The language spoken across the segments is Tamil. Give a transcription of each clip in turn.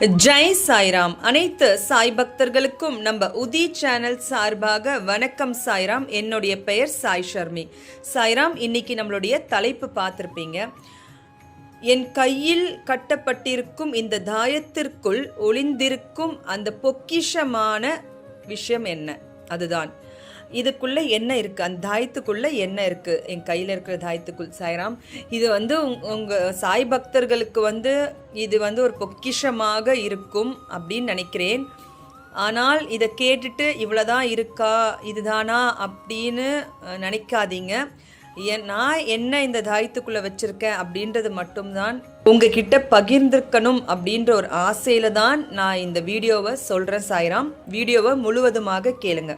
ஜெய் சாய்ராம். அனைத்து சாய் பக்தர்களுக்கும் நம்ம உதி சேனல் சார்பாக வணக்கம் சாய்ராம். என்னுடைய பெயர் சாய் ஷர்மி. சாய்ராம், இன்னைக்கு நம்மளுடைய தலைப்பு பார்த்துருப்பீங்க. என் கையில் கட்டப்பட்டிருக்கும் இந்த தாயத்திற்குள் ஒளிந்திருக்கும் அந்த பொக்கிஷமான விஷயம் என்ன? அதுதான் இதுக்குள்ளே என்ன இருக்குது, அந்த தாயத்துக்குள்ளே என்ன இருக்குது, என் கையில் இருக்கிற தாயத்துக்குள். சாய்ராம், இது உங்கள் சாய் பக்தர்களுக்கு இது ஒரு பொக்கிஷமாக இருக்கும் அப்படின்னு நினைக்கிறேன். ஆனால் இதை கேட்டுட்டு இவ்வளோதான் இருக்கா, இதுதானா அப்படின்னு நினைக்காதீங்க. நான் என்ன இந்த தாயத்துக்குள்ளே வச்சுருக்கேன் அப்படின்றது மட்டும்தான் உங்ககிட்ட பகிர்ந்திருக்கணும் அப்படின்ற ஒரு ஆசையில் தான் நான் இந்த வீடியோவை சொல்கிறேன். சாய்ராம், வீடியோவை முழுவதுமாக கேளுங்க.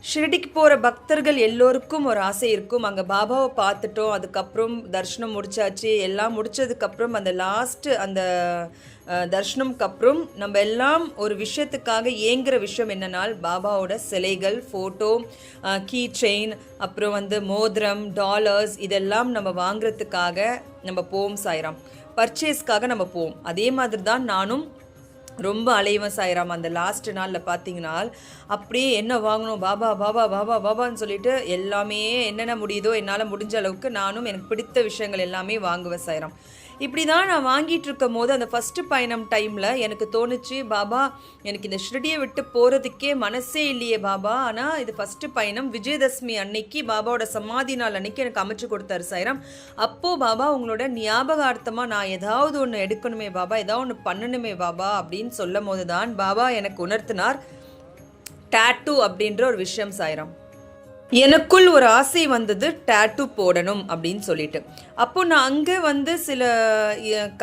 ஷிரடிக்கு போகிற பக்தர்கள் எல்லோருக்கும் ஒரு ஆசை இருக்கும். அங்கே பாபாவை பார்த்துட்டோம், அதுக்கப்புறம் தரிசனம் முடிச்சாச்சு. எல்லாம் முடித்ததுக்கப்புறம் அந்த லாஸ்ட்டு அந்த தரிசனம்க்கு அப்புறம் நம்ம எல்லாம் ஒரு விஷயத்துக்காக ஏங்குற விஷயம் என்னன்னால் பாபாவோட சிலைகள், ஃபோட்டோ, கீ செயின், அப்புறம் மோதிரம், டாலர்ஸ், இதெல்லாம் நம்ம வாங்குறதுக்காக நம்ம போவோம். சாய்ராம், பர்ச்சேஸ்க்காக நம்ம போவோம். அதே மாதிரி தான் நானும் ரொம்ப அலைவன். சாய்ராம், அந்த லாஸ்ட் நாளில் பார்த்தீங்கன்னா அப்படியே என்ன வாங்கணும், பாபா பாபா பாபா பாபான்னு சொல்லிட்டு எல்லாமே என்னென்ன முடியுதோ என்னால் முடிஞ்ச அளவுக்கு நானும் எனக்கு பிடித்த விஷயங்கள் எல்லாமே வாங்குவேன். சாய்ராம், இப்படி தான் நான் வாங்கிட்டு இருக்கும் போது அந்த ஃபஸ்ட்டு பயணம் டைமில் எனக்கு தோணுச்சு, பாபா எனக்கு இந்த ஷிரடியை விட்டு போகிறதுக்கே மனசே இல்லையே பாபா. ஆனால் இது ஃபஸ்ட்டு பயணம் விஜயதசமி அன்னைக்கு, பாபாவோட சமாதி நாள் அன்னைக்கு எனக்கு அமைச்சு கொடுத்தாரு. சாய்ராம், அப்போது பாபா உங்களோட ஞாபகார்த்தமாக நான் ஏதாவது ஒன்று எடுக்கணுமே பாபா, ஏதாவது ஒன்று பண்ணணுமே பாபா அப்படின்னு சொல்லும் போது தான் பாபா எனக்கு உணர்த்தினார் டாட்டூ அப்படின்ற ஒரு விஷயம். சாய்ராம், எனக்குள் ஒரு ஆசை வந்தது, டாட்டூ போடணும் அப்படின்னு சொல்லிட்டு. அப்போ நான் அங்கே சில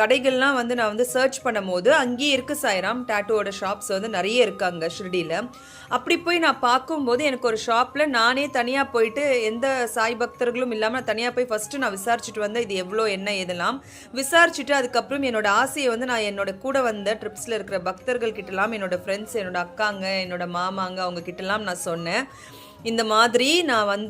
கடைகள்லாம் நான் சர்ச் பண்ணும் போது அங்கேயே இருக்குது. சாய்ராம், டாட்டூவோட ஷாப்ஸ் நிறைய இருக்குது அங்கே ஷிரடியில். அப்படி போய் நான் பார்க்கும்போது எனக்கு ஒரு ஷாப்பில் நானே தனியாக போயிட்டு, எந்த சாய் பக்தர்களும் இல்லாமல் நான் தனியாக போய் ஃபஸ்ட்டு நான் விசாரிச்சுட்டு வந்தேன், இது எவ்வளோ என்ன இதெல்லாம் விசாரிச்சுட்டு அதுக்கப்புறம் என்னோட ஆசையை நான் என்னோட கூட வந்த ட்ரிப்ஸில் இருக்கிற பக்தர்கள் கிட்டலாம், என்னோட ஃப்ரெண்ட்ஸ், என்னோட அக்காங்க, என்னோட மாமாங்க, அவங்க கிட்டலாம் நான் சொன்னேன், இந்த மாதிரி நான்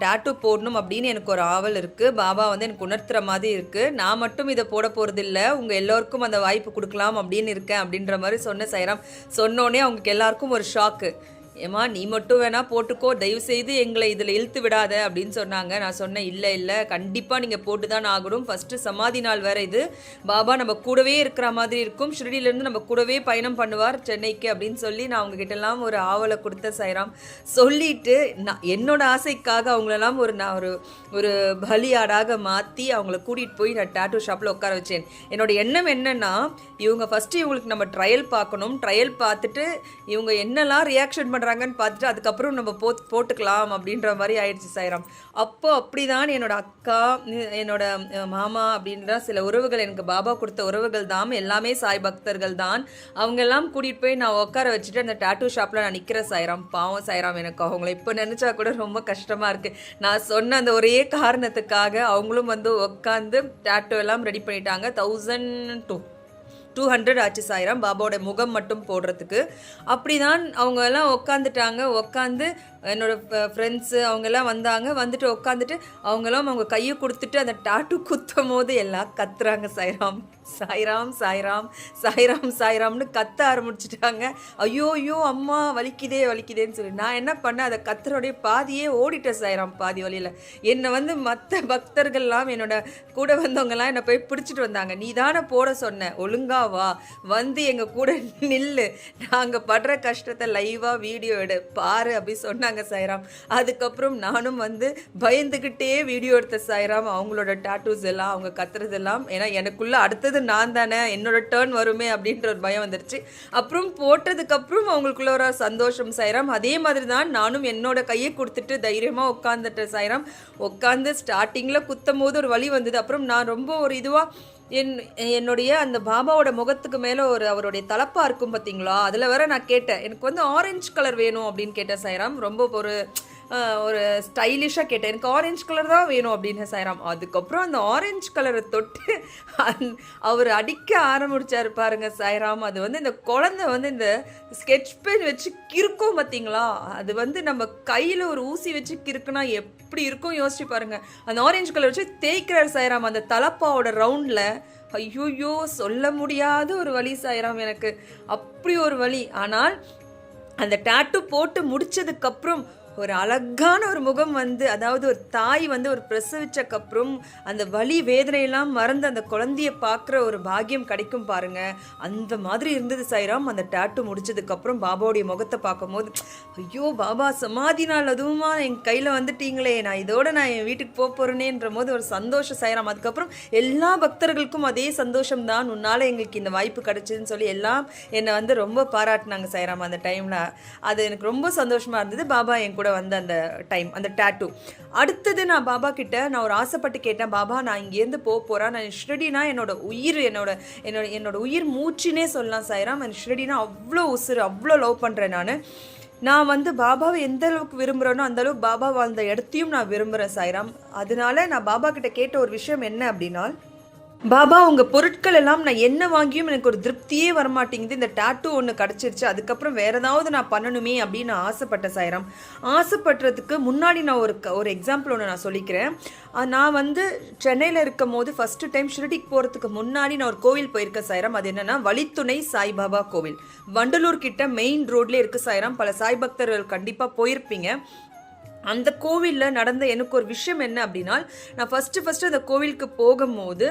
டாட்டூ போடணும் அப்படின்னு எனக்கு ஒரு ஆவல் இருக்குது. பாபா எனக்கு உணர்த்துற மாதிரி இருக்குது. நான் மட்டும் இதை போட போகிறதில்ல, உங்கள் எல்லோருக்கும் அந்த வாய்ப்பு கொடுக்கலாம் அப்படின்னு இருக்கேன் அப்படின்ற மாதிரி சொன்ன. சாய்ராம், சொன்னோடனே அவங்களுக்கு எல்லாருக்கும் ஒரு ஷாக்கு. ஏமா நீ மட்டும் வேணா போட்டுக்கோ, தயவுசெய்து எங்களை இதில் இழுத்து விடாத அப்படின்னு சொன்னாங்க. நான் சொன்னேன், இல்லை இல்லை, கண்டிப்பாக நீங்கள் போட்டு தான் ஆகணும். ஃபஸ்ட்டு சமாதி நாள் வேறு இது, பாபா நம்ம கூடவே இருக்கிற மாதிரி இருக்கும், ஷிரடியிலேருந்து நம்ம கூடவே பயணம் பண்ணுவார் சென்னைக்கு அப்படின்னு சொல்லி நான் அவங்ககிட்டலாம் ஒரு ஆவலை கொடுத்த. சாய்ராம், சொல்லிவிட்டு நான் என்னோட ஆசைக்காக அவங்களெல்லாம் நான் ஒரு பலியாடாக மாற்றி அவங்கள கூட்டிகிட்டு போய் நான் டாட்டூ ஷாப்பில் உட்கார வச்சேன். என்னோட எண்ணம் என்னென்னா, இவங்க ஃபஸ்ட்டு இவங்களுக்கு நம்ம ட்ரையல் பார்க்கணும், ட்ரையல் பார்த்துட்டு இவங்க என்னெல்லாம் ரியாக்ஷன் பண்ணுறாங்கன்னு பார்த்துட்டு அதுக்கப்புறம் நம்ம போட்டுக்கலாம் அப்படின்ற மாதிரி ஆயிடுச்சு. சாய்ராம், அப்போ அப்படிதான் என்னோட அக்கா, என்னோட மாமா அப்படின்ற சில உறவுகள், எனக்கு பாபா கொடுத்த உறவுகள் தான், எல்லாமே சாய் பக்தர்கள் தான். அவங்கெல்லாம் கூட்டிகிட்டு போய் நான் உட்கார வச்சுட்டு அந்த டாட்டூ ஷாப்பில் நான் நிற்கிறேன். சாய்ராம், பாவம் சாய்ராம், எனக்கு அவங்கள இப்போ நினச்சா கூட ரொம்ப கஷ்டமாக இருக்குது. நான் சொன்ன அந்த ஒரே காரணத்துக்காக அவங்களும் உட்காந்து டாட்டூ எல்லாம் ரெடி பண்ணிட்டாங்க. 1200 ஆச்சு. சாய்ராம், பாபாவோட முகம் மட்டும் போடுறதுக்கு. அப்படி தான் அவங்க எல்லாம் உட்காந்துட்டாங்க. உட்காந்து என்னோடய ஃப்ரெண்ட்ஸு அவங்கெல்லாம் வந்துட்டு உட்காந்துட்டு அவங்களாம் அவங்க கையை கொடுத்துட்டு அந்த டாட்டூ குத்தும் போது எல்லாம் கத்துறாங்க. சாய்ராம் சாய்ராம் சாய்ராம் சாய்ராம் சாய்ராம்னு கத்த ஆரம்பிச்சிட்டாங்க. ஐயோ ஐயோ அம்மா வலிக்குதே வலிக்குதேன்னு சொல்லி நான் என்ன பண்ணேன், அதை கத்துறோடைய பாதியே ஓடிட்டேன். சாய்ராம், பாதி வழியில் என்னை மற்ற பக்தர்கள்லாம், என்னோட கூட வந்தவங்கலாம் என்னை போய் பிடிச்சிட்டு வந்தாங்க. நீ தானே போட சொன்ன, ஒழுங்கா வா, எங்கள் கூட நில்லு, நாங்கள் படுற கஷ்டத்தை லைவாக வீடியோ எடு பாரு அப்படி சொன்னாங்க. சாய்ராம், அதுக்கப்புறம் நானும் பயந்துக்கிட்டே வீடியோ எடுத்த. சாய்ராம், அவங்களோட டாட்டூஸ் எல்லாம், அவங்க கத்துறதெல்லாம், ஏன்னா எனக்குள்ள அடுத்தது நான் தானே, என்னோட டேர்ன் வருமே அப்படின்ற ஒரு பயம் வந்துருச்சு. அப்புறம் போட்டதுக்கப்புறம் அவங்களுக்குள்ள ஒரு சந்தோஷம். சாய்ராம், அதே மாதிரி தான் நானும் என்னோட கையை கொடுத்துட்டு தைரியமாக உட்காந்துட்டேன். சாய்ராம், உட்காந்து ஸ்டார்டிங்கில் குத்தும் போது ஒரு வலி வந்தது. அப்புறம் நான் ரொம்ப ஒரு இதுவாக என்னுடைய அந்த பாபாவோட முகத்துக்கு மேலே அவருடைய தலப்பா இருக்கும் பார்த்தீங்களா, அதில் வேற நான் கேட்டேன், எனக்கு ஆரஞ்சு கலர் வேணும் அப்படின்னு கேட்டேன். சாய்ராம், ரொம்ப ஒரு ஸ்டைலிஷாக கேட்டேன், எனக்கு ஆரஞ்சு கலர் தான் வேணும் அப்படின்னு. சாய்ராம், அதுக்கப்புறம் அந்த ஆரஞ்சு கலரை தொட்டு அவர் அடிக்க ஆரம்பிச்சார் பாருங்க. சாய்ராம், அது இந்த குழந்தை இந்த ஸ்கெட்ச் பென் வச்சு கிறுக்கும் பார்த்தீங்களா, அது நம்ம கையில் ஒரு ஊசி வச்சு கிறுக்குனா எப்படி இருக்கும் யோசிச்சு பாருங்க. அந்த ஆரஞ்சு கலர் வச்சு தேய்க்கிறார். சாய்ராம், அந்த தலப்பாவோட ரவுண்டில் ஐயோயோ சொல்ல முடியாத ஒரு வலி சாய்ராம், எனக்கு அப்படி ஒரு வலி. ஆனால் அந்த டாட்டூ போட்டு முடிச்சதுக்கப்புறம் ஒரு அழகான ஒரு முகம் வந்து, அதாவது ஒரு தாய் வந்து ஒரு பிரசவிச்சக்கப்புறம் அந்த வலி வேதனையெல்லாம் மறந்து அந்த குழந்தைய பார்க்குற ஒரு பாக்கியம் கிடைக்கும் பாருங்க, அந்த மாதிரி இருந்தது சாய்ராம். அந்த டாட்டூ முடிச்சதுக்கப்புறம் பாபாவுடைய முகத்தை பார்க்கும்போது, ஐயோ பாபா சமாதி நாள் அதுவுமா என் கையில் வந்துட்டீங்களே, நான் இதோட நான் என் வீட்டுக்கு போகிறேன்ற போது ஒரு சந்தோஷம் சாய்ராம். அதுக்கப்புறம் எல்லா பக்தர்களுக்கும் அதே சந்தோஷம் தான், உன்னால் எங்களுக்கு இந்த வாய்ப்பு கிடைச்சதுன்னு சொல்லி எல்லாம் என்னை வந்து ரொம்ப பாராட்டினாங்க சாய்ராம் அந்த டைமில். அது எனக்கு ரொம்ப சந்தோஷமாக இருந்தது. பாபா என் கூட வந்த அந்த டைம், அந்த டாட்டூ. அடுத்தது நான் பாபா கிட்ட நான் ஒரு ஆசைப்பட்டு கேட்டேன், பாபா நான் இங்கேருந்து போகிறேன், நான் ஷிரடினா என்னோட உயிர், என்னோட உயிர் மூச்சுனே சொல்லலாம் சாய்ராம். ஷிரடினா அவ்வளோ உசுறு, அவ்வளோ லவ் பண்ணுறேன் நான் வந்து பாபாவை எந்த அளவுக்கு விரும்புகிறேனோ அந்த அளவுக்கு பாபா வாழ்ந்த இடத்தையும் நான் விரும்புகிறேன் சாய்ராம். அதனால நான் பாபா கிட்ட கேட்ட ஒரு விஷயம் என்ன அப்படின்னா, பாபா உங்கள் பொருட்கள் எல்லாம் நான் என்ன வாங்கியும் எனக்கு ஒரு திருப்தியே வரமாட்டேங்குது, இந்த டாட்டூ ஒன்று கிடச்சிருச்சு, அதுக்கப்புறம் வேறு ஏதாவது நான் பண்ணணுமே அப்படின்னு நான் ஆசைப்பட்டேன் சாய்ராம். ஆசைப்படுறதுக்கு முன்னாடி நான் ஒரு எக்ஸாம்பிள் ஒன்று நான் சொல்லிக்கிறேன். நான் வந்து சென்னையில் இருக்கும் போது ஃபஸ்ட்டு டைம் ஷிரடிக்கு போகிறதுக்கு முன்னாடி நான் ஒரு கோவில் போயிருக்கேன் சாய்ராம். அது என்னென்னா வழித்துணை சாய்பாபா கோவில், வண்டலூர் கிட்ட மெயின் ரோட்லேயே இருக்குது சாய்ராம். பல சாய் பக்தர்கள் கண்டிப்பாக போயிருப்பீங்க. அந்த கோவிலில் நடந்த எனக்கு ஒரு விஷயம் என்ன அப்படின்னா, நான் ஃபஸ்ட்டு அந்த கோவிலுக்கு போகும்போது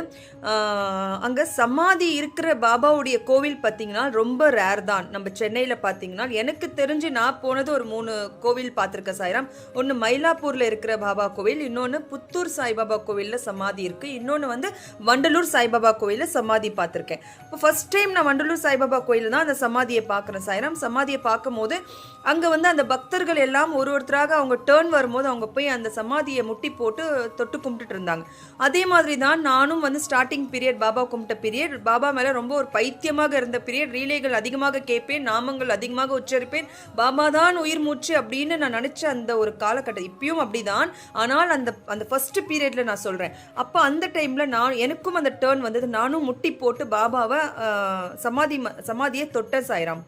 அங்கே சமாதி இருக்கிற பாபாவுடைய கோவில் பார்த்திங்கன்னா ரொம்ப ரேர் தான். நம்ம சென்னையில் பார்த்திங்கன்னா எனக்கு தெரிஞ்சு நான் போனது ஒரு 3 கோவில் பார்த்துருக்கேன் சாய்ராம். ஒன்று மயிலாப்பூரில் இருக்கிற பாபா கோவில், இன்னொன்று புத்தூர் சாய்பாபா கோவிலில் சமாதி இருக்குது, இன்னொன்று வந்து வண்டலூர் சாய்பாபா கோவிலில் சமாதி பார்த்துருக்கேன். இப்போ ஃபஸ்ட் டைம் நான் வண்டலூர் சாய்பாபா கோயிலில் தான் அந்த சமாதியை பார்க்குறேன் சாய்ராம். சமாதியை பார்க்கும்போது அங்கே வந்து அந்த பக்தர்கள் எல்லாம் ஒருத்தராக அவங்க டேர்ன் வரும்போது அவங்க போய் அந்த சமாதியை முட்டி போட்டு தொட்டு கும்பிட்டுட்டு இருந்தாங்க. அதே மாதிரி தான் நானும் வந்து ஸ்டார்டிங் பீரியட், பாபா கும்பிட்ட பீரியட், பாபா மேலே ரொம்ப ஒரு பைத்தியமாக இருந்த பீரியட், ரீலைகள் அதிகமாக கேட்பேன், நாமங்கள் அதிகமாக உச்சரிப்பேன், பாபா தான் உயிர் மூச்சு அப்படின்னு நான் நினச்ச அந்த ஒரு காலகட்டம் இப்பயும் அப்படிதான். ஆனால் அந்த ஃபர்ஸ்ட் பீரியடில் நான் சொல்கிறேன், அப்போ அந்த டைமில் எனக்கும் அந்த டேர்ன் வந்தது. நானும் முட்டி போட்டு பாபாவை சமாதியை தொட்ட சாய்ராம்.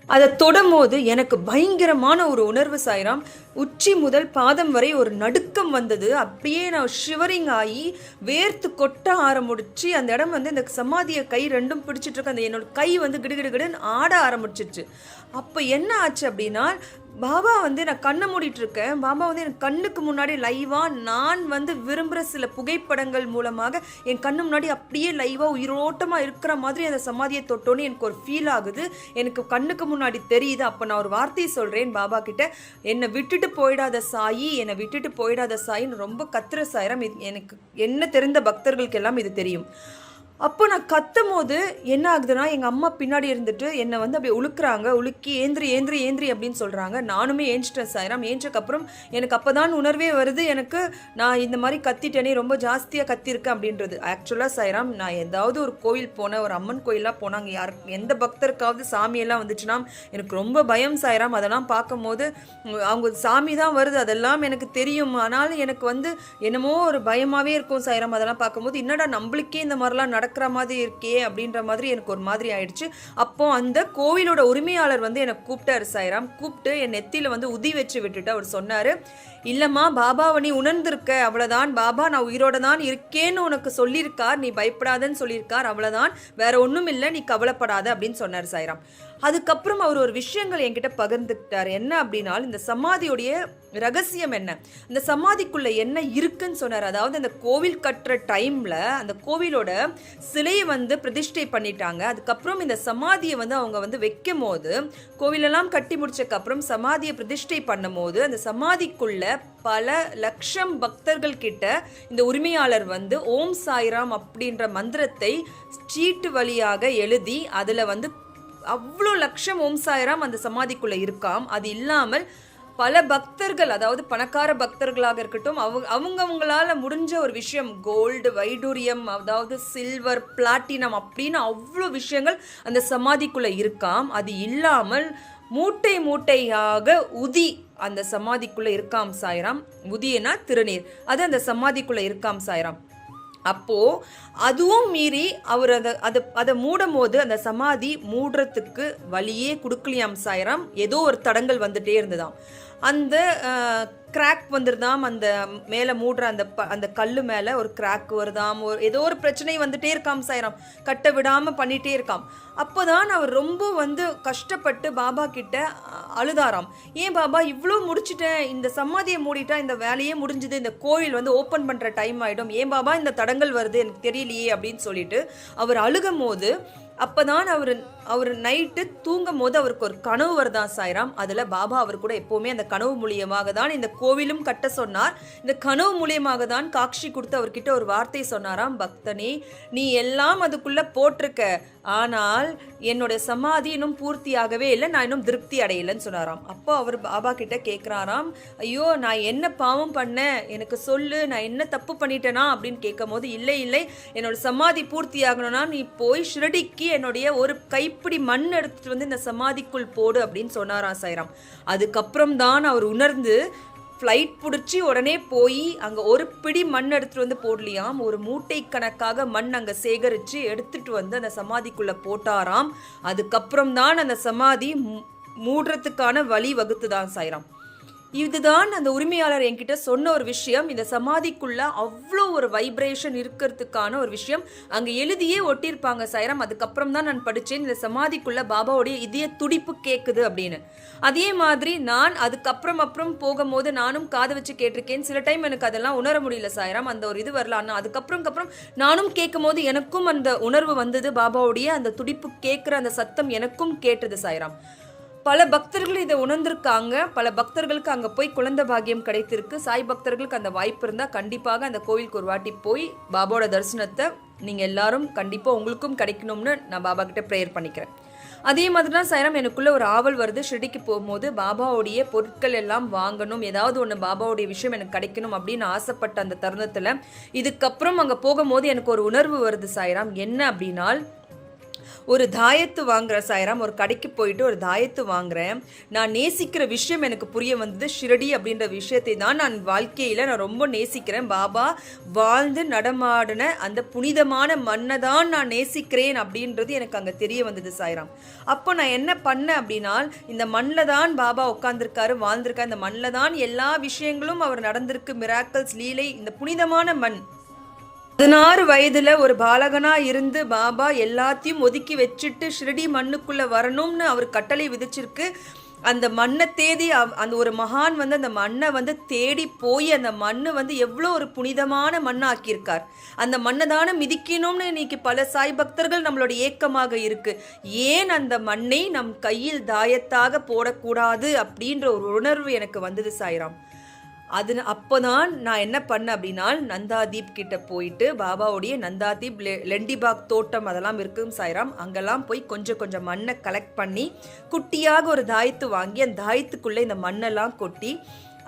அதை தொடும்போது எனக்கு பயங்கரமான ஒரு உணர்வு சாய்ராம். உச்சி முதல் பாதம் வரை ஒரு நடுக்கம் வந்தது. அப்படியே நான் ஷிவரிங் ஆகி வேர்த்து கொட்ட ஆரம்பிச்சு, அந்த இடம் வந்து இந்த சமாதியை கை ரெண்டும் பிடிச்சிட்டு இருக்க, அந்த என்னோட கை வந்து கிடுகிடுன்னு ஆட ஆரம்பிச்சிருச்சு. அப்போ என்ன ஆச்சு அப்படின்னா, பாபா வந்து நான் கண்ணை மூடிட்டு இருக்கேன், பாபா வந்து எனக்கு கண்ணுக்கு முன்னாடி லைவாக நான் வந்து விரும்புகிற சில புகைப்படங்கள் மூலமாக என் கண்ணு முன்னாடி அப்படியே லைவாக உயிரோட்டமாக இருக்கிற மாதிரி அந்த சமாதியை தொட்டோன்னு எனக்கு ஒரு ஃபீல் ஆகுது, எனக்கு கண்ணுக்கு முன்னாடி தெரியுது. அப்போ நான் ஒரு வார்த்தையை சொல்கிறேன் பாபா கிட்ட, என்னை விட்டுட்டு போயிடாத சாயி, என்னை விட்டுட்டு போயிடாத சாயின்னு ரொம்ப கத்துற சாயிரம். எனக்கு என்ன தெரிந்த பக்தர்களுக்கு எல்லாம் இது தெரியும். அப்போ நான் கத்தும் போது என்ன ஆகுதுன்னா, எங்கள் அம்மா பின்னாடி இருந்துட்டு என்னை வந்து அப்படியே உலுக்கி ஏந்திரி ஏந்திரி ஏந்திரி அப்படின்னு சொல்கிறாங்க. நானுமே ஏஞ்சிட்டேன் சாய்ராம். ஏஞ்சக்கப்புறம் எனக்கு அப்போ தான் உணர்வே வருது, எனக்கு நான் இந்த மாதிரி கத்திட்டேனே, ரொம்ப ஜாஸ்தியாக கத்திருக்கேன் அப்படின்றது. ஆக்சுவலாக சாய்ராம், நான் ஏதாவது ஒரு கோவில் போனேன், ஒரு அம்மன் கோயிலாக போனாங்க, எந்த பக்தருக்காவது சாமியெல்லாம் வந்துச்சுன்னா எனக்கு ரொம்ப பயம் சாய்ராம். அதெல்லாம் பார்க்கும்போது அவங்க சாமி தான் வருது அதெல்லாம் எனக்கு தெரியும், ஆனாலும் எனக்கு வந்து என்னமோ ஒரு பயமாகவே இருக்கும் சாய்ராம். அதெல்லாம் பார்க்கும்போது என்னடா நம்மளுக்கே இந்த மாதிரிலாம் நடக்கிற மாதிரி இருக்கே அப்படின்ற மாதிரி எனக்கு ஒரு மாதிரி ஆயிடுச்சு. அப்போ அந்த கோவிலோட உரிமையாளர் வந்து என்னை கூப்பிட்டாரு சாய்ராம். கூப்பிட்டு என் நெத்தியில வந்து உதி வச்சு விட்டுட்டு அவர் சொன்னாரு, இல்லம்மா பாபாவை நீ உணர்ந்திருக்க, அவ்வளவுதான், பாபா நான் உயிரோட தான் இருக்கேன்னு உனக்கு சொல்லியிருக்கார், நீ பயப்படாதன்னு சொல்லியிருக்கார், அவ்வளவுதான், வேற ஒன்றும் இல்லை, நீ கவலைப்படாத அப்படின்னு சொன்னார் சாய்ராம். அதுக்கப்புறம் அவர் ஒரு விஷயங்கள் என்கிட்ட பகிர்ந்துக்கிட்டார். என்ன அப்படின்னா, இந்த சமாதியுடைய ரகசியம் என்ன, இந்த சமாதிக்குள்ள என்ன இருக்குன்னு சொன்னார். அதாவது அந்த கோவில் கட்டுற டைம்ல அந்த கோவிலோட சிலையை வந்து பிரதிஷ்டை பண்ணிட்டாங்க. அதுக்கப்புறம் இந்த சமாதியை வந்து அவங்க வந்து வைக்கும் போது, கோவிலெல்லாம் கட்டி முடிச்சக்கப்புறம் சமாதியை பிரதிஷ்டை பண்ணும் போது அந்த சமாதிக்குள்ள பல லட்சம் பக்தர்கள் கிட்ட இந்த உரிமையாளர் வந்து ஓம் சாய்ராம் அப்படின்ற மந்திரத்தை சீட்டு வழியாக எழுதி அதுல வந்து அவ்வளோ லட்சம் ஓம் சாய்ராம் அந்த சமாதிக்குள்ள இருக்காம். அது இல்லாமல் பல பக்தர்கள், அதாவது பணக்கார பக்தர்களாக இருக்கட்டும், அவங்களால முடிஞ்ச ஒரு விஷயம், கோல்டு, வைடூரியம், அதாவது சில்வர், பிளாட்டினம் அப்படின்னு அவ்வளோ விஷயங்கள் அந்த சமாதிக்குள்ள இருக்காம். அது இல்லாமல் மூட்டை மூட்டையாக உதி அந்த சமாதிக்குள்ள இருக்காம் சாய்ராம். உதியனா திருநீர், அது அந்த சமாதிக்குள்ள இருக்காம் சாய்ராம். அப்போ அதுவும் மீறி அவர் அதை மூடும் போது அந்த சமாதி மூடுறதுக்கு வழியே கொடுக்கலையாம் சாய்ராம். ஏதோ ஒரு தடங்கள் வந்துட்டே இருந்ததாம். அந்த கிராக் வந்துருதாம், அந்த மேலே மூடுற அந்த கல்லு மேலே ஒரு கிராக் வருதாம், ஏதோ ஒரு பிரச்சனை வந்துட்டே இருக்காம் சாய்ராம், கட்ட விடாமல் பண்ணிகிட்டே இருக்காம். அப்போதான் அவர் ரொம்ப கஷ்டப்பட்டு பாபா கிட்ட அழுதாராம். ஏன் பாபா இவ்வளோ முடிச்சுட்டேன், இந்த சமாதியை மூடிட்டா இந்த வேலையே முடிஞ்சுது, இந்த கோயில் ஓப்பன் பண்ணுற டைம் ஆகிடும், ஏன் பாபா இந்த தடங்கள் வருது எனக்கு தெரியலையே அப்படின்னு சொல்லிட்டு அவர் அழுகும் போது அப்போதான் அவர் நைட்டு தூங்கும் போது அவருக்கு ஒரு கனவு வருதான் சாய்ராம். அதில் பாபா அவர் கூட எப்போவுமே அந்த கனவு மூலியமாக தான் இந்த கோவிலும் கட்ட சொன்னார். இந்த கனவு மூலியமாக தான் காட்சி கொடுத்து அவர்கிட்ட ஒரு வார்த்தை சொன்னாராம், பக்தனே நீ எல்லாம் அதுக்குள்ளே போட்டிருக்க, ஆனால் என்னுடைய சமாதி இன்னும் பூர்த்தியாகவே இல்லை, நான் இன்னும் திருப்தி அடையலைன்னு சொன்னாராம். அப்போ அவர் பாபா கிட்ட கேட்குறாராம், ஐயோ நான் என்ன பாவம் பண்ணேன் எனக்கு சொல்லு, நான் என்ன தப்பு பண்ணிட்டேனா அப்படின்னு கேட்கும் போது, இல்லை இல்லை என்னோட சமாதி பூர்த்தி ஆகணும்னா நீ போய் ஷிரடிக்கு என்னுடைய ஒரு கைப்பிடி மண் எடுத்துட்டு வந்து இந்த சமாதிக்குள் போடு அப்படின்னு சொன்னாராம் சாய்ராம். அதுக்கப்புறம் தான் அவர் உணர்ந்து ஃப்ளைட் பிடிச்சி உடனே போய் அங்கே ஒரு பிடி மண் எடுத்துகிட்டு வந்து போடலையாம், ஒரு மூட்டை கணக்காக மண் அங்கே சேகரித்து எடுத்துகிட்டு வந்து அந்த சமாதிக்குள்ளே போட்டாராம். அதுக்கப்புறம் தான் அந்த சமாதி மூடுறதுக்கான வழி வகுத்துதான் சாய்ராம். இதுதான் அந்த உரிமையாளர் என்கிட்ட சொன்ன ஒரு விஷயம். இந்த சமாதிக்குள்ள அவ்வளோ ஒரு வைப்ரேஷன் இருக்கிறதுக்கான ஒரு விஷயம் அங்கே எழுதியே ஒட்டியிருப்பாங்க சாய்ராம். அதுக்கப்புறம் தான் நான் படித்தேன், இந்த சமாதிக்குள்ள பாபாவுடைய இதய துடிப்பு கேட்குது அப்படின்னு. அதே மாதிரி நான் அதுக்கப்புறம் போகும்போது நானும் காது வச்சு கேட்டிருக்கேன். சில டைம் எனக்கு அதெல்லாம் உணர முடியல சாய்ராம், அந்த ஒரு இது வரல. ஆனால் அதுக்கப்புறம் நானும் கேட்கும் போது எனக்கும் அந்த உணர்வு வந்தது, பாபாவுடைய அந்த துடிப்பு கேட்குற அந்த சத்தம் எனக்கும் கேட்டது சாய்ராம். பல பக்தர்கள் இதை உணர்ந்திருக்காங்க, பல பக்தர்களுக்கு அங்கே போய் குழந்தை பாக்கியம் கிடைத்திருக்கு. சாய் பக்தர்களுக்கு அந்த வாய்ப்பு இருந்தால் கண்டிப்பாக அந்த கோவிலுக்கு ஒரு வாட்டி போய் பாபாவோட தரிசனத்தை நீங்கள் எல்லாரும் கண்டிப்பாக உங்களுக்கும் கிடைக்கணும்னு நான் பாபா கிட்ட ப்ரேயர் பண்ணிக்கிறேன். அதே மாதிரி தான் சாய்ராம் எனக்குள்ளே ஒரு ஆவல் வருது, ஷிரடிக்கு போகும்போது பாபாவுடைய பொருட்கள் எல்லாம் வாங்கணும், ஏதாவது ஒன்று பாபாவுடைய விஷயம் எனக்கு கிடைக்கணும் அப்படின்னு ஆசைப்பட்ட அந்த தருணத்தில் இதுக்கப்புறம் அங்கே போகும்போது எனக்கு ஒரு உணர்வு வருது சாய்ராம். என்ன அப்படின்னால், ஒரு தாயத்து வாங்குற சாய்ராம், ஒரு கடைக்கு போயிட்டு ஒரு தாயத்து வாங்குறேன். நான் நேசிக்கிற விஷயம் எனக்கு புரிய வந்தது, ஷிரடி அப்படின்ற விஷயத்தை தான் நான் வாழ்க்கையில் நான் ரொம்ப நேசிக்கிறேன். பாபா வாழ்ந்து நடமாடின அந்த புனிதமான மண்ணை தான் நான் நேசிக்கிறேன் அப்படின்றது எனக்கு அங்கே தெரிய வந்தது சாய்ராம். அப்போ நான் என்ன பண்ணேன் அப்படின்னா, இந்த மண்ணில் தான் பாபா உட்காந்துருக்காரு, வாழ்ந்திருக்காரு, இந்த மண்ணில் தான் எல்லா விஷயங்களும் அவர் நடந்திருக்கு, மிராக்கல்ஸ் லீலை, இந்த புனிதமான மண். 16 வயதுல ஒரு பாலகனா இருந்து பாபா எல்லாத்தையும் ஒதுக்கி வச்சுட்டு ஷிரடி மண்ணுக்குள்ள வரணும்னு அவர் கட்டளை விதிச்சிருக்கு. அந்த மண்ணை தேடி அந்த ஒரு மகான் அந்த மண்ணை தேடி போய் அந்த மண்ணு எவ்வளோ ஒரு புனிதமான மண்ணை ஆக்கியிருக்கார். அந்த மண்ணை தானே மிதிக்கணும்னு இன்னைக்கு பல சாய் பக்தர்கள் நம்மளோட ஏக்கமாக இருக்கு. ஏன் அந்த மண்ணை நம் கையில் தாயத்தாக போடக்கூடாது அப்படின்ற ஒரு உணர்வு எனக்கு வந்தது சாய்ராம். அப்போதான் நான் என்ன பண்ணேன் அப்படின்னா, நந்தாதீப் கிட்ட போயிட்டு பாபாவுடைய நந்தாதீப் லெண்டிபாக் தோட்டம் அதெல்லாம் இருக்கும் சாய்ராம், அங்கெல்லாம் போய் கொஞ்சம் மண்ணை கலெக்ட் பண்ணி குட்டியாக ஒரு தாயத்து வாங்கி அந்த தாயத்துக்குள்ளே இந்த மண்ணெல்லாம் கொட்டி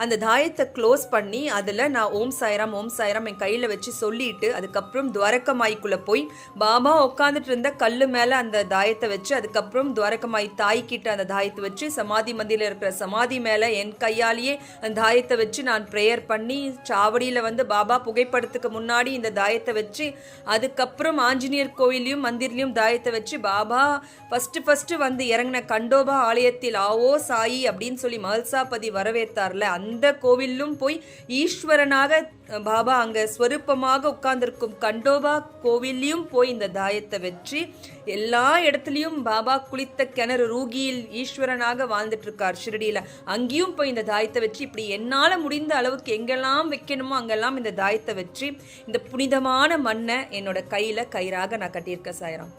அந்த தாயத்தை க்ளோஸ் பண்ணி அதில் நான் ஓம் சாய்ராம் ஓம் சாய்ராம் என் கையில் வச்சு சொல்லிட்டு அதுக்கப்புறம் துவாரகமாய்க்குள்ளே போய் பாபா உட்காந்துட்டு இருந்த கல் மேலே அந்த தாயத்தை வச்சு அதுக்கப்புறம் துவாரகமாய் தாய்கிட்ட அந்த தாயத்தை வச்சு சமாதி மந்தியில் இருக்கிற சமாதி மேலே என் கையாலேயே அந்த தாயத்தை வச்சு நான் ப்ரேயர் பண்ணி சாவடியில் பாபா புகைப்படத்துக்கு முன்னாடி இந்த தாயத்தை வச்சு அதுக்கப்புறம் ஆஞ்சநேயர் கோவிலையும் மந்திர்லையும் தாயத்தை வச்சு பாபா ஃபஸ்ட்டு இறங்கின கண்டோபா ஆலயத்தில் ஆவோ சாயி அப்படின்னு சொல்லி மல்சாபதி வரவேற்றார்ல, அந்த கோவிலும் போய் ஈஸ்வரனாக பாபா அங்கே ஸ்வரூபமாக உட்கார்ந்திருக்கும் கண்டோபா கோவிலையும் போய் இந்த தாயத்தை வச்சு எல்லா இடத்துலையும் பாபா குளித்த கிணறு ரூகியில் ஈஸ்வரனாக வாழ்ந்துட்டு இருக்கார் ஷிரடியில், அங்கேயும் போய் இந்த தாயத்தை வச்சு இப்படி என்னால் முடிந்த அளவுக்கு எங்கெல்லாம் வைக்கணுமோ அங்கெல்லாம் இந்த தாயத்தை வச்சு இந்த புனிதமான மண்ணை என்னோட கையில் கயிறாக நான் கட்டியிருக்கேன் சாய்ராம்.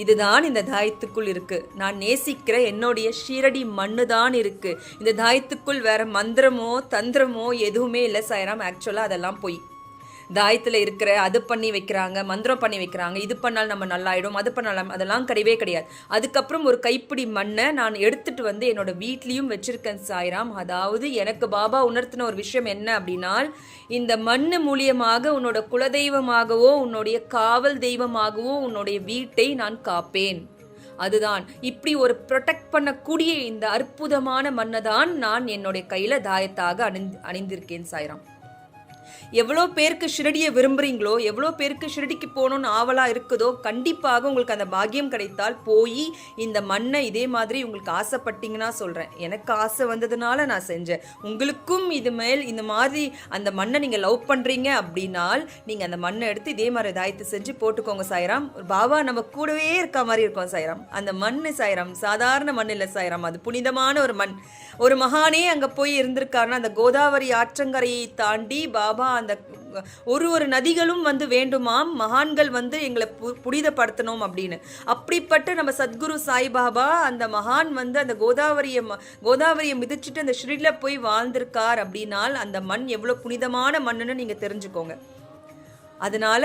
இதுதான் இந்த தாயத்துக்குள் இருக்கு. நான் நேசிக்கிற என்னுடைய ஷீரடி மண்ணு தான் இருக்கு. இந்த தாயத்துக்குள் வேற மந்திரமோ தந்திரமோ எதுவுமே இல்லை சாய்ராம். ஆக்சுவலா அதெல்லாம் போய் தாயத்தில் இருக்கிற அது பண்ணி வைக்கிறாங்க, மந்திரம் பண்ணி வைக்கிறாங்க, இது பண்ணால் நம்ம நல்லாயிடும், அது பண்ணலாம், அதெல்லாம் கிடையவே கிடையாது. அதுக்கப்புறம் ஒரு கைப்பிடி மண்ணை நான் எடுத்துட்டு என்னோட வீட்லேயும் வச்சிருக்கேன் சாய்ராம். அதாவது எனக்கு பாபா உணர்த்தின ஒரு விஷயம் என்ன அப்படின்னா, இந்த மண்ணு மூலியமாக உன்னோட குலதெய்வமாகவோ உன்னுடைய காவல் தெய்வமாகவோ உன்னுடைய வீட்டை நான் காப்பேன். அதுதான் இப்படி ஒரு ப்ரொடெக்ட் பண்ணக்கூடிய இந்த அற்புதமான மண்ணை தான் நான் என்னுடைய கையில் தாயத்தாக அணிந்திருக்கேன் சாய்ராம். எவ்வளோ பேருக்கு ஷிரடியை விரும்புகிறீங்களோ, எவ்வளோ பேருக்கு ஷிரடிக்கு போகணுன்னு ஆவலாக இருக்குதோ, கண்டிப்பாக உங்களுக்கு அந்த பாக்கியம் கிடைத்தால் போய் இந்த மண்ணை இதே மாதிரி உங்களுக்கு ஆசைப்பட்டீங்கன்னா சொல்கிறேன். எனக்கு ஆசை வந்ததுனால நான் செஞ்சேன். உங்களுக்கும் இது மேல் இந்த மாதிரி அந்த மண்ணை நீங்கள் லவ் பண்ணுறீங்க அப்படின்னால் நீங்கள் அந்த மண்ணை எடுத்து இதே மாதிரி தாயத்தை செஞ்சு போட்டுக்கோங்க சாய்ராம். பாபா நம்ம கூடவே இருக்க மாதிரி இருக்கும் சாய்ராம். அந்த மண் சாய்ராம் சாதாரண மண் இல்லை சாய்ராம், அது புனிதமான ஒரு மண். ஒரு மகானே அங்கே போய் இருந்திருக்காருன்னா அந்த கோதாவரி ஆற்றங்கரையை தாண்டி பாபா அந்த ஒரு நதிகளும் வந்து வேண்டுமாம், மகான்கள் வந்து எங்களை புனிதப்படுத்தணும் அப்படின்னு. அப்படிப்பட்ட நம்ம சத்குரு சாய்பாபா அந்த மகான் வந்து அந்த கோதாவரியை மிதிச்சுட்டு அந்த ஸ்ரீல போய் வாழ்ந்திருக்கார் அப்படின்னால் அந்த மண் எவ்வளோ புனிதமான மண்ணுன்னு நீங்கள் தெரிஞ்சுக்கோங்க. அதனால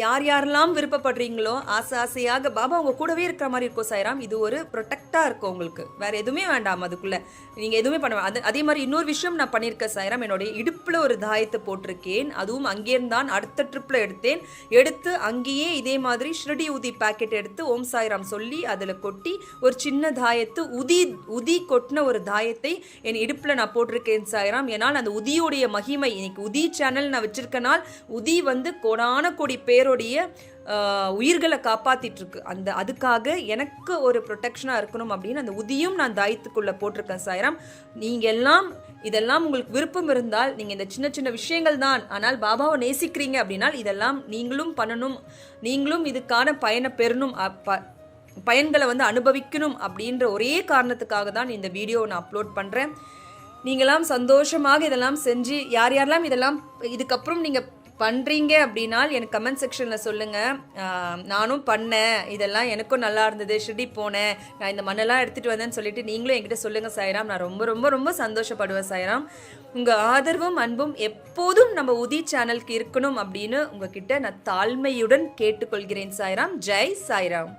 யார் யாரெல்லாம் விருப்பப்படுறீங்களோ ஆசையாக பாபா உங்க கூடவே இருக்கிற மாதிரி இருக்கும் சாய்ராம். இது ஒரு ப்ரொடெக்டாக இருக்கும் உங்களுக்கு, வேற எதுவுமே வேண்டாம், அதுக்குள்ள நீங்கள் எதுவுமே பண்ண. அதே மாதிரி இன்னொரு விஷயம் நான் பண்ணியிருக்கேன் சாய்ராம். என்னுடைய இடுப்பில் ஒரு தாயத்தை போட்டிருக்கேன். அதுவும் அங்கேருந்தான் அடுத்த ட்ரிப்பில் எடுத்து அங்கேயே இதே மாதிரி ஷிரடி உதி பேக்கெட் எடுத்து ஓம் சாய்ராம் சொல்லி அதில் கொட்டி ஒரு சின்ன தாயத்து உதி கொட்டின ஒரு தாயத்தை என் இடுப்பில் நான் போட்டிருக்கேன் சாய்ராம். ஏன்னால் அந்த உதியோடைய மகிமை, இன்னைக்கு உதி சேனல் நான் வச்சிருக்கனால் உதி வந்து கோடான கோடி பேருடைய உயிர்களை காப்பாத்திட்டு இருக்கு. அதுக்காக எனக்கு ஒரு ப்ரொடெக்ஷனாக இருக்கணும் அப்படின்னு அந்த உதியும் நான் தாயத்துக்குள்ளே போட்டிருக்கேன் சாய்ராம். நீங்கள் இதெல்லாம் உங்களுக்கு விருப்பம் இருந்தால் நீங்கள் இந்த சின்ன சின்ன விஷயங்கள் தான், ஆனால் பாபாவை நேசிக்கிறீங்க அப்படின்னா இதெல்லாம் நீங்களும் பண்ணணும், நீங்களும் இதுக்கான பயனை பெறணும், பயன்களை வந்து அனுபவிக்கணும் அப்படின்ற ஒரே காரணத்துக்காக தான் இந்த வீடியோவை நான் அப்லோட் பண்ணுறேன். நீங்களாம் சந்தோஷமாக இதெல்லாம் செஞ்சு யாரெல்லாம் இதெல்லாம் இதுக்கப்புறம் நீங்கள் பண்ணுறீங்க அப்படின்னா எனக்கு கமெண்ட் செக்ஷனில் சொல்லுங்கள். நானும் பண்ணேன், இதெல்லாம் எனக்கும் நல்லா இருந்தது, ஷிரடி போனேன், நான் இந்த மண்ணெல்லாம் எடுத்துகிட்டு வந்தேன்னு சொல்லிட்டு நீங்களும் என்கிட்ட சொல்லுங்கள் சாய்ராம். நான் ரொம்ப ரொம்ப ரொம்ப சந்தோஷப்படுவேன் சாய்ராம். உங்கள் ஆதரவும் அன்பும் எப்போதும் நம்ம உதி சேனலுக்கு இருக்கணும் அப்படின்னு உங்ககிட்ட நான் தாழ்மையுடன் கேட்டுக்கொள்கிறேன் சாய்ராம். ஜெய் சாய்ராம்.